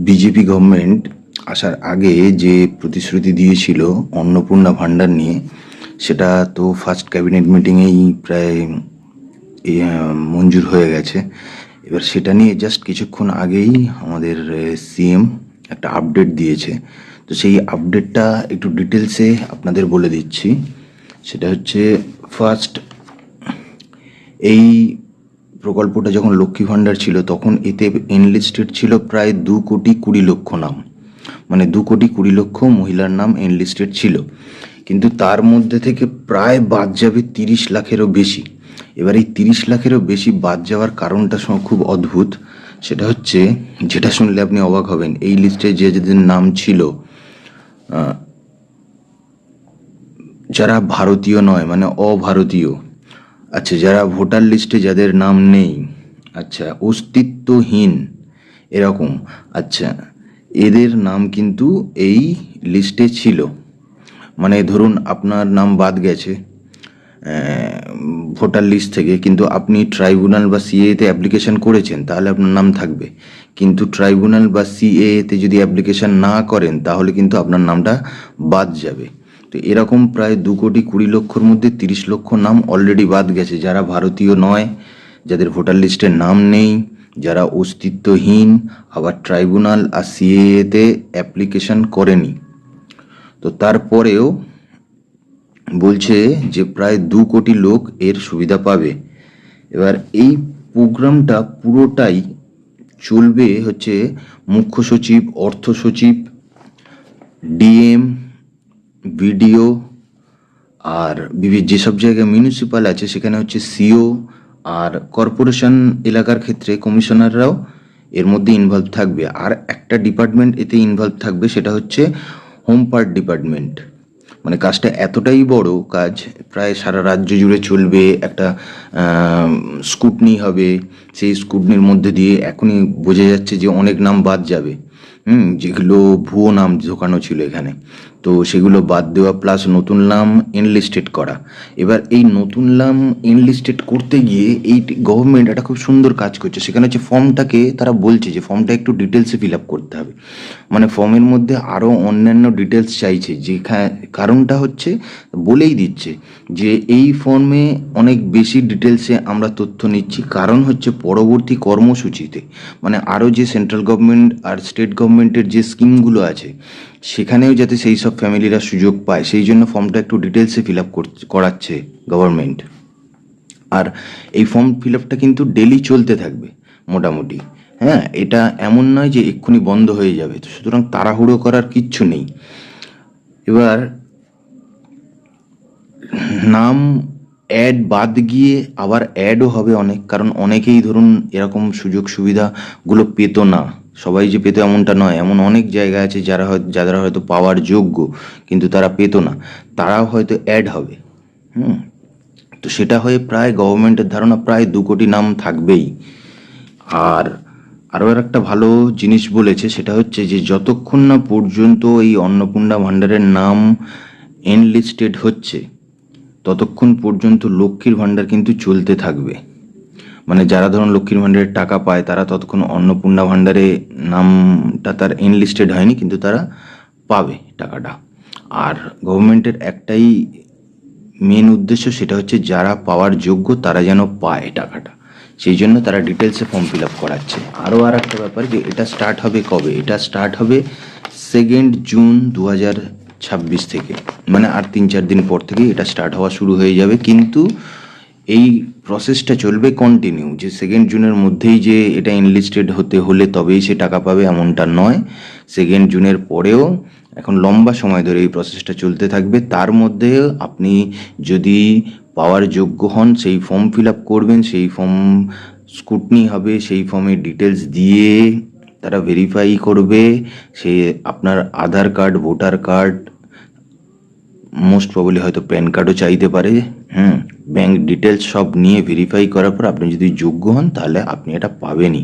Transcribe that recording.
BJP government আসার আগে যে প্রতিশ্রুতি দিয়েছিল অন্নপূর্ণা ভাণ্ডার নিয়ে, সেটা তো ফার্স্ট ক্যাবিনেট মিটিংয়েই প্রায় মঞ্জুর হয়ে গেছে। এবার সেটা নিয়ে জাস্ট কিছুক্ষণ আগেই আমাদের সিএম একটা আপডেট দিয়েছে। তো সেই আপডেটটা একটু ডিটেলসে আপনাদের বলে দিচ্ছি। সেটা হচ্ছে, ফার্স্ট, এই প্রকল্পটা যখন লক্ষ্মী ভাণ্ডার ছিল তখন এতে এনলিস্টেড ছিল প্রায় 2,20,00,000 নাম, মানে 2,20,00,000 মহিলার নাম এনলিস্টেড ছিল। কিন্তু তার মধ্যে থেকে প্রায় বাদ যাবে 30 লাখেরও বেশি। এবার এই 30 লাখেরও বেশি বাদ যাওয়ার কারণটা খুব অদ্ভুত। সেটা হচ্ছে, যেটা শুনলে আপনি অবাক হবেন, এই লিস্টে যে যাদের নাম ছিল যারা ভারতীয় নয়, মানে অভারতীয়, আচ্ছা, যারা ভোটার লিস্টে যাদের নাম নেই, আচ্ছা, অস্তিত্বহীন এরকম, আচ্ছা, এদের নাম কিন্তু এই লিস্টে ছিল। মানে ধরুন আপনার নাম বাদ গেছে ভোটার লিস্ট থেকে, কিন্তু আপনি ট্রাইব্যুনাল বা সিএতে অ্যাপ্লিকেশন করেছেন, তাহলে আপনার নাম থাকবে। কিন্তু ট্রাইব্যুনাল বা সিএতে যদি অ্যাপ্লিকেশন না করেন, তাহলে কিন্তু আপনার নামটা বাদ যাবে। তো এরকম প্রায় 2,20,00,000 মধ্যে 30 লক্ষ নাম অলরেডি বাদ গেছে, যারা ভারতীয় নয়, যাদের ভোটার লিস্টে নাম নেই, যারা অস্তিত্বহীন, আবার ট্রাইব্যুনাল আর সিএতে অ্যাপ্লিকেশন করেনি। তো তারপরেও বলছে যে প্রায় 2 কোটি লোক এর সুবিধা পাবে। এবার এই প্রোগ্রামটা পুরোটাই চলবে হচ্ছে মুখ্য সচিব, অর্থ সচিব, ডিএম, বিডিও, আর যেসব জায়গায় মিউনিসিপ্যাল আছে সেখানে হচ্ছে সিও, আর কর্পোরেশন এলাকার ক্ষেত্রে কমিশনাররাও এর মধ্যে ইনভলভ থাকবে। আর একটা ডিপার্টমেন্ট এতে ইনভলভ থাকবে, সেটা হচ্ছে হোম পার্ট ডিপার্টমেন্ট। মানে কাজটা এতটাই বড় কাজ, প্রায় সারা রাজ্য জুড়ে চলবে। একটা স্কুটনি হবে, সেই স্কুটনির মধ্যে দিয়ে এখনই বোঝা যাচ্ছে যে অনেক নাম বাদ যাবে, যেগুলো ভুয়ো নাম ঢোকানো ছিল এখানে, তো সেগুলো বাদ দেওয়া, প্লাস নতুন নাম এনলিস্টেড করা। এবার এই নতুন নাম এনলিস্টেড করতে গিয়ে এই গভর্নমেন্ট একটা খুব সুন্দর কাজ করছে। সেখানে হচ্ছে ফর্মটাকে তারা বলছে যে ফর্মটা একটু ডিটেলসে ফিল আপ করতে হবে। মানে ফর্মের মধ্যে আরও অন্যান্য ডিটেলস চাইছে, যেখানে কারণটা হচ্ছে বলেই দিচ্ছে যে এই ফর্মে অনেক বেশি ডিটেলসে আমরা তথ্য নিচ্ছি, কারণ হচ্ছে পরবর্তী কর্মসূচিতে, মানে আরও যে সেন্ট্রাল গভর্নমেন্ট আর স্টেট গভর্নমেন্টের যে স্কিমগুলো আছে সেখানেও যাতে সেই সব ফ্যামিলিরা সুযোগ পায়, সেই জন্য ফর্মটা একটু ডিটেলসে ফিল আপ করাচ্ছে গভর্নমেন্ট। আর এই ফর্ম ফিল আপটা কিন্তু ডেলি চলতে থাকবে মোটামুটি। হ্যাঁ, এটা এমন নয় যে এক্ষুনি বন্ধ হয়ে যাবে, তো সুতরাং তাড়াহুড়ো করার কিচ্ছু নেই। এবার নাম অ্যাড বাদ গিয়ে আবার অ্যাডও হবে অনেক, কারণ অনেকেই ধরুন এরকম সুযোগ সুবিধাগুলো পেত না। সবাই যে পেত এমনটা নয়, এমন অনেক জায়গা আছে যারা হয়তো পাওয়ার যোগ্য কিন্তু তারা পেত না, তারাও হয়তো অ্যাড হবে। তো সেটা হয়ে প্রায় গভর্নমেন্টের ধারণা প্রায় 2 কোটি নাম থাকবেই। আর আরও একটা ভালো জিনিস বলেছে, সেটা হচ্ছে যে যতক্ষণ না পর্যন্ত এই অন্নপূর্ণা ভাণ্ডারের নাম এনলিস্টেড হচ্ছে, ততক্ষণ পর্যন্ত লক্ষ্মীর ভাণ্ডার কিন্তু চলতে থাকবে। মানে যারা ধরুন লক্ষ্মীর ভাণ্ডারের টাকা পায়, তারা ততক্ষণ অন্নপূর্ণা ভাণ্ডারে নামটা তার এনলিস্টেড হয়নি, কিন্তু তারা পাবে টাকাটা। আর গভর্নমেন্টের একটাই মেন উদ্দেশ্য, সেটা হচ্ছে যারা পাওয়ার যোগ্য তারা যেন পায় টাকাটা, সেই জন্য তারা ডিটেলসে ফর্ম ফিল আপ করাচ্ছে। আরও আর একটা ব্যাপার, যে এটা স্টার্ট হবে কবে, এটা স্টার্ট হবে 2 জুন 2026 থেকে, মানে আর 3-4 দিন পর থেকে এটা স্টার্ট হওয়া শুরু হয়ে যাবে। কিন্তু এই প্রসেসটা চলবে কন্টিনিউ, যে 2 জুনের মধ্যেই যে এটা এনলিস্টেড হতে হলে তবেই সে টাকা পাবে এমনটা নয়। 2 জুনের পরেও এখন লম্বা সময় ধরে এই প্রসেসটা চলতে থাকবে। তার মধ্যে আপনি যদি পাওয়ার যোগ্য হন, সেই ফর্ম ফিল আপ করবেন, সেই ফর্ম স্কুটনি হবে, সেই ফর্মে ডিটেলস দিয়ে তারা ভেরিফাই করবে। সে আপনার Aadhaar card, voter card, most probably হয়তো প্যান কার্ডও চাইতে পারে, ব্যাংক ডিটেলস সব নিয়ে ভেরিফাই করার পর আপনি যদি যোগ্য হন, তাহলে আপনি এটা পাবেনই।